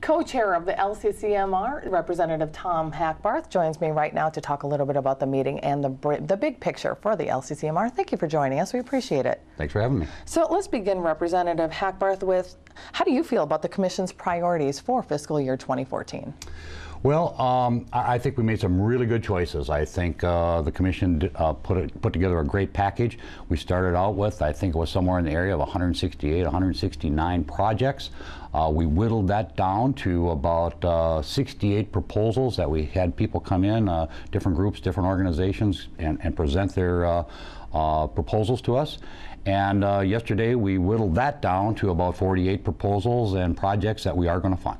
Co-chair of the LCCMR, Representative Tom Hackbarth, joins me right now to talk a little bit about the meeting and the big picture for the LCCMR. Thank you for joining us. We appreciate it. Thanks for having me. So let's begin, Representative Hackbarth, with how do you feel about the Commission's priorities for fiscal year 2014? Well, I think we made some really good choices. I think the Commission put together a great package. We started out with, I think it was somewhere in the area of 168, 169 projects. We whittled that down to about 68 proposals that we had people come in, different groups, different organizations, and present their proposals to us. And yesterday we whittled that down to about 48 proposals and projects that we are going to fund.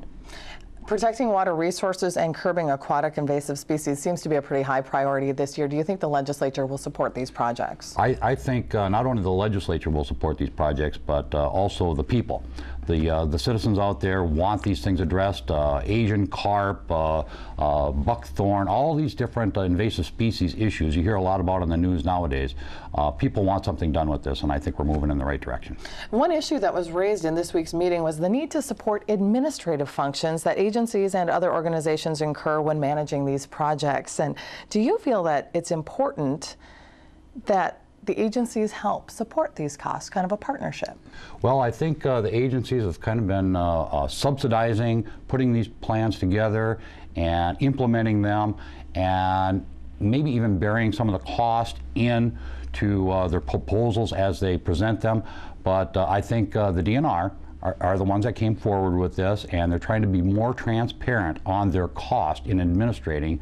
Protecting water resources and curbing aquatic invasive species seems to be a pretty high priority this year. Do you think the legislature will support these projects? I think not only the legislature will support these projects, but also the people. The citizens out there want these things addressed. Asian carp, buckthorn, all these different invasive species issues you hear a lot about in the news nowadays. People want something done with this, and I think we're moving in the right direction. One issue that was raised in this week's meeting was the need to support administrative functions that agencies and other organizations incur when managing these projects. And do you feel that it's important that the agencies help support these costs, kind of a partnership? Well, I think the agencies have kind of been subsidizing, putting these plans together and implementing them, and maybe even bearing some of the cost into their proposals as they present them. But I think the DNR are the ones that came forward with this, and they're trying to be more transparent on their cost in administrating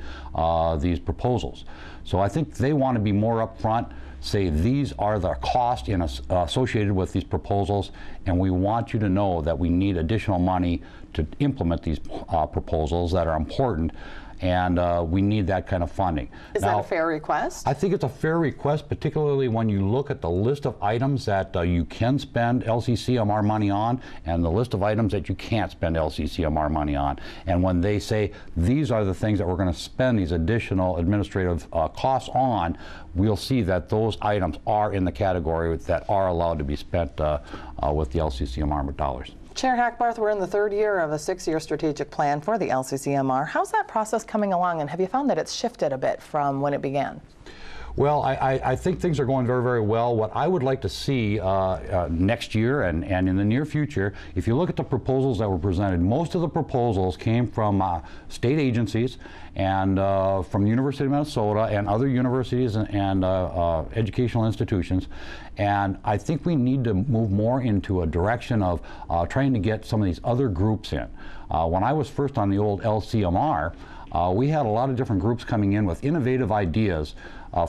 these proposals. So I think they want to be more upfront, say these are the costs associated with these proposals, and we want you to know that we need additional money to implement these proposals that are important, and we need that kind of funding. Is that a fair request? I think it's a fair request, particularly when you look at the list of items that you can spend LCCMR money on and the list of items that you can't spend LCCMR money on. And when they say these are the things that we're going to spend these additional administrative costs on, we'll see that those items are in the category that are allowed to be spent with the LCCMR dollars. Chair Hackbarth, we're in the third year of a 6-year strategic plan for the LCCMR. How's that process coming along, and have you found that it's shifted a bit from when it began? Well, I think things are going very, very well. What I would like to see next year and in the near future, if you look at the proposals that were presented, most of the proposals came from state agencies and from the University of Minnesota and other universities and educational institutions. And I think we need to move more into a direction of trying to get some of these other groups in. When I was first on the old LCMR, we had a lot of different groups coming in with innovative ideas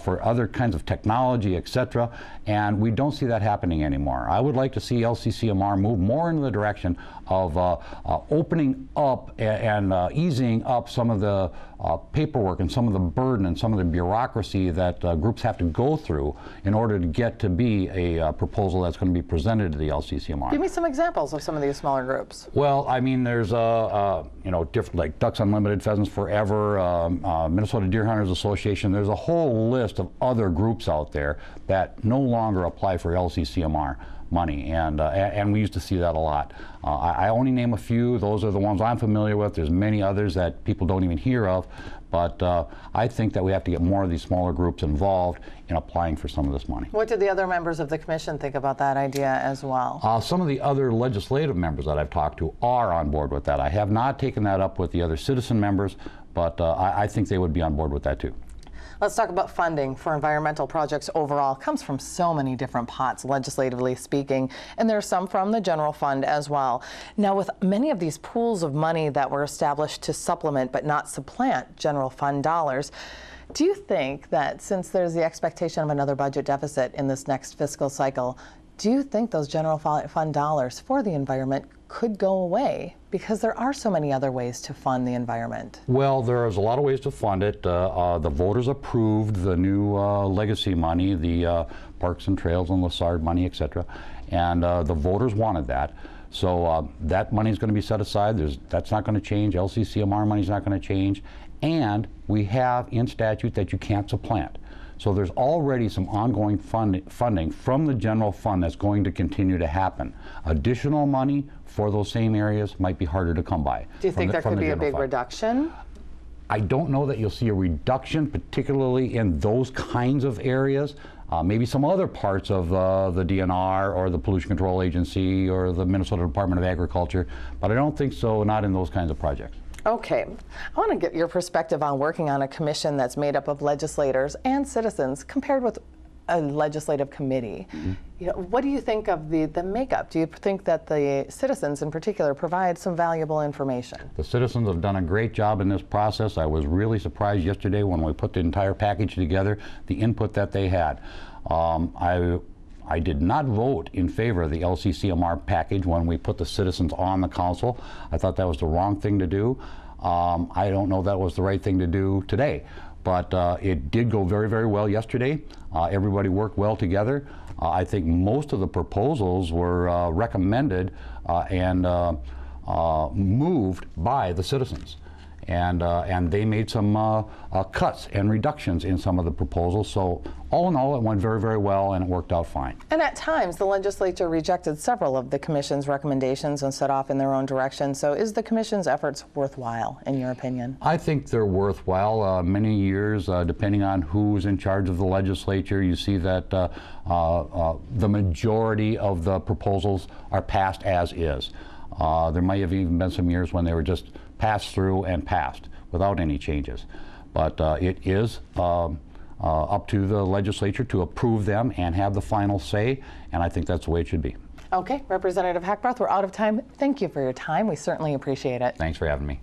for other kinds of technology, etc., and we don't see that happening anymore. I would like to see LCCMR move more in the direction of opening up and easing up some of the paperwork and some of the burden and some of the bureaucracy that groups have to go through in order to get to be a proposal that's going to be presented to the LCCMR. Give me some examples of some of these smaller groups. Well, I mean, there's you know, different, like Ducks Unlimited, Pheasants Forever, Minnesota Deer Hunters Association. There's a whole list of other groups out there that no longer apply for LCCMR money, and we used to see that a lot. I only name a few. Those are the ones I'm familiar with. There's many others that people don't even hear of, but I think that we have to get more of these smaller groups involved in applying for some of this money. What did the other members of the Commission think about that idea as well? Some of the other legislative members that I've talked to are on board with that. I have not taken that up with the other citizen members, but I think they would be on board with that too. Let's talk about funding for environmental projects overall. It comes from so many different pots, legislatively speaking, and there's some from the general fund as well. Now, with many of these pools of money that were established to supplement but not supplant general fund dollars, do you think that since there's the expectation of another budget deficit in this next fiscal cycle, do you think those general fund dollars for the environment could go away? Because there are so many other ways to fund the environment. Well, there's a lot of ways to fund it. The voters approved the new legacy money, the Parks and Trails and LaSard money, etc. And the voters wanted that. So that money is going to be set aside. That's not going to change. LCCMR money is not going to change. And we have in statute that you can't supplant. So there's already some ongoing funding from the general fund that's going to continue to happen. Additional money for those same areas might be harder to come by. Do you think there could be a big reduction? I don't know that you'll see a reduction, particularly in those kinds of areas. Maybe some other parts of the DNR or the Pollution Control Agency or the Minnesota Department of Agriculture, but I don't think so, not in those kinds of projects. Okay, I want to get your perspective on working on a commission that's made up of legislators and citizens compared with a legislative committee. Mm-hmm. You know, what do you think of the makeup? Do you think that the citizens in particular provide some valuable information? The citizens have done a great job in this process. I was really surprised yesterday when we put the entire package together, the input that they had. I did not vote in favor of the LCCMR package when we put the citizens on the council. I thought that was the wrong thing to do. I don't know that was the right thing to do today, but it did go very, very well yesterday. Everybody worked well together. I think most of the proposals were recommended and moved by the citizens. And they made some cuts and reductions in some of the proposals. So all in all, it went very, very well, and it worked out fine. And at times, the legislature rejected several of the commission's recommendations and set off in their own direction. So is the commission's efforts worthwhile, in your opinion? I think they're worthwhile. Many years, depending on who's in charge of the legislature, you see that the majority of the proposals are passed as is. There might have even been some years when they were just passed through and passed without any changes. But it is up to the legislature to approve them and have the final say, and I think that's the way it should be. Okay, Representative Hackbarth, we're out of time. Thank you for your time. We certainly appreciate it. Thanks for having me.